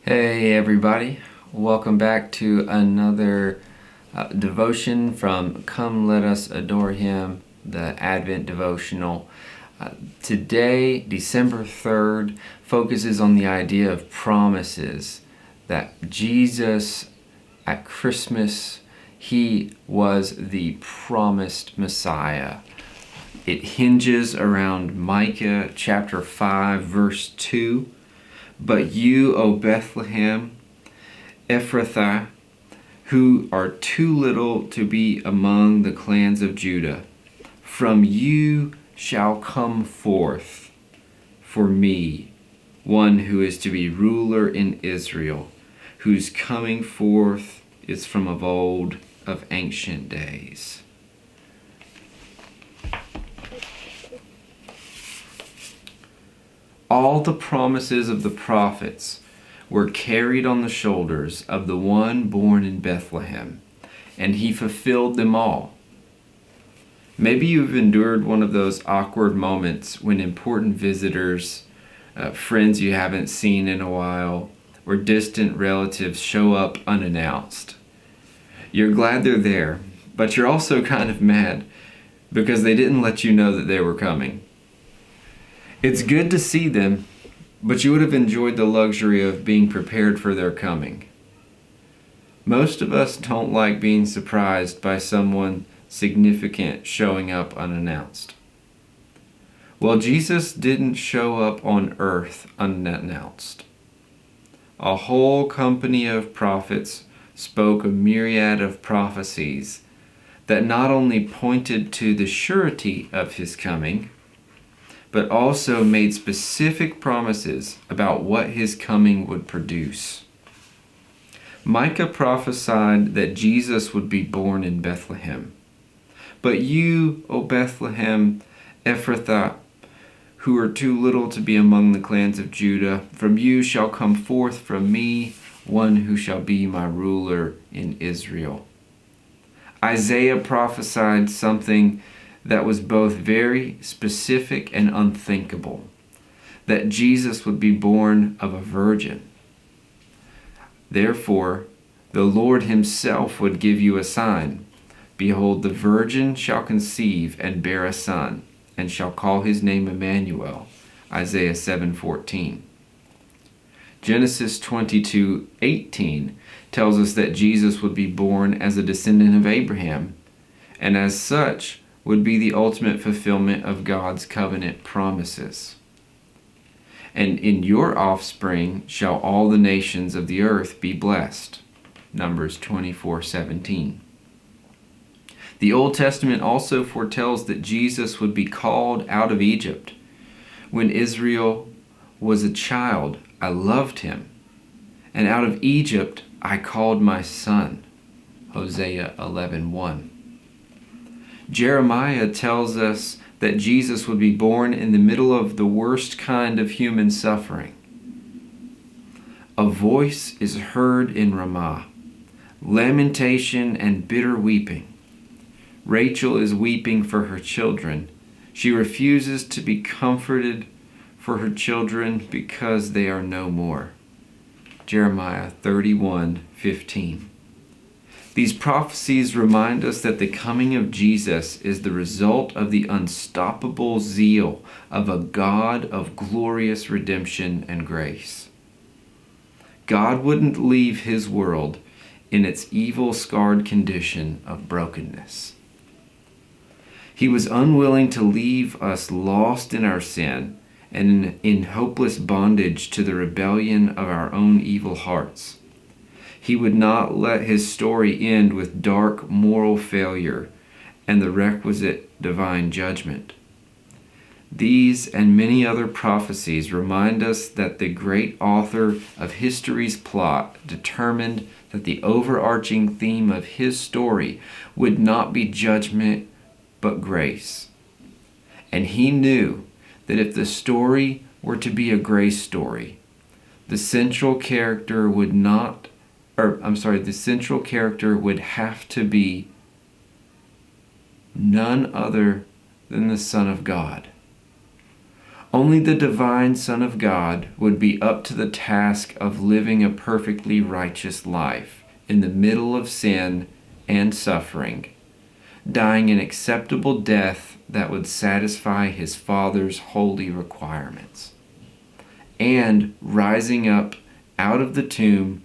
Hey everybody, welcome back to another devotion from Come Let Us Adore Him, the Advent devotional. Today, December 3rd, focuses on the idea of promises, that Jesus at Christmas, He was the promised Messiah. It hinges around Micah chapter 5 verse 2. But you, O Bethlehem, Ephrathah, who are too little to be among the clans of Judah, from you shall come forth for me one who is to be ruler in Israel, whose coming forth is from of old, of ancient days. All the promises of the prophets were carried on the shoulders of the one born in Bethlehem, and he fulfilled them all. Maybe you've endured one of those awkward moments when important visitors, friends you haven't seen in a while, or distant relatives show up unannounced. You're glad they're there, but you're also kind of mad because they didn't let you know that they were coming. It's good to see them, but you would have enjoyed the luxury of being prepared for their coming. Most of us don't like being surprised by someone significant showing up unannounced. Well, Jesus didn't show up on earth unannounced. A whole company of prophets spoke a myriad of prophecies that not only pointed to the surety of his coming, but also made specific promises about what his coming would produce. Micah prophesied that Jesus would be born in Bethlehem. But you, O Bethlehem, Ephrathah, who are too little to be among the clans of Judah, from you shall come forth from me one who shall be my ruler in Israel. Isaiah prophesied something that was both very specific and unthinkable, that Jesus would be born of a virgin. Therefore, the Lord himself would give you a sign. Behold, the virgin shall conceive and bear a son, and shall call his name Emmanuel. Isaiah 7:14. Genesis 22:18 tells us that Jesus would be born as a descendant of Abraham, and as such, would be the ultimate fulfillment of God's covenant promises. And in your offspring shall all the nations of the earth be blessed. Numbers 24:17. The Old Testament also foretells that Jesus would be called out of Egypt. When Israel was a child, I loved him, and out of Egypt I called my son. Hosea 11:1. Jeremiah tells us that Jesus would be born in the middle of the worst kind of human suffering. A voice is heard in Ramah, lamentation and bitter weeping. Rachel is weeping for her children. She refuses to be comforted for her children because they are no more. Jeremiah 31:15. These prophecies remind us that the coming of Jesus is the result of the unstoppable zeal of a God of glorious redemption and grace. God wouldn't leave his world in its evil, scarred condition of brokenness. He was unwilling to leave us lost in our sin and in hopeless bondage to the rebellion of our own evil hearts. He would not let his story end with dark moral failure and the requisite divine judgment. These and many other prophecies remind us that the great author of history's plot determined that the overarching theme of his story would not be judgment but grace. And he knew that if the story were to be a grace story, the central character would have to be none other than the Son of God. Only the divine Son of God would be up to the task of living a perfectly righteous life in the middle of sin and suffering, dying an acceptable death that would satisfy his Father's holy requirements, and rising up out of the tomb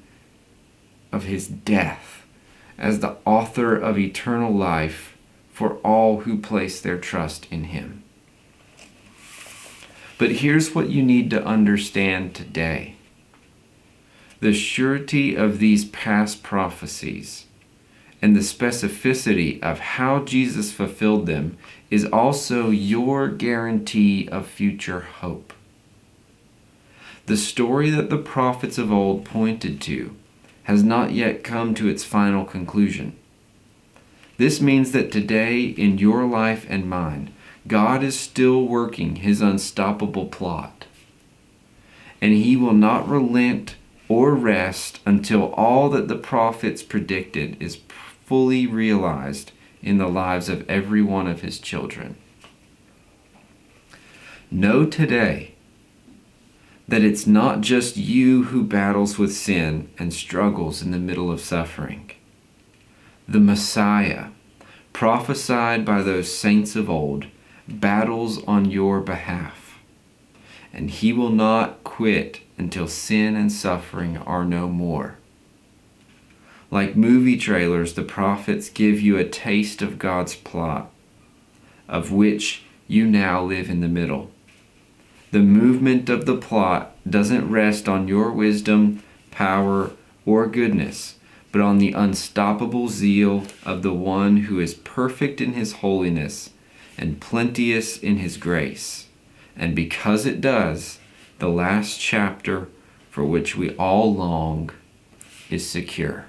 of his death as the author of eternal life for all who place their trust in him. But here's what you need to understand today. The surety of these past prophecies and the specificity of how Jesus fulfilled them is also your guarantee of future hope. The story that the prophets of old pointed to has not yet come to its final conclusion. This means that today in your life and mine, God is still working his unstoppable plot, and he will not relent or rest until all that the prophets predicted is fully realized in the lives of every one of his children. Know today that it's not just you who battles with sin and struggles in the middle of suffering. The Messiah, prophesied by those saints of old, battles on your behalf, and he will not quit until sin and suffering are no more. Like movie trailers, the prophets give you a taste of God's plot, of which you now live in the middle. The movement of the plot doesn't rest on your wisdom, power, or goodness, but on the unstoppable zeal of the one who is perfect in his holiness and plenteous in his grace. And because it does, the last chapter for which we all long is secure.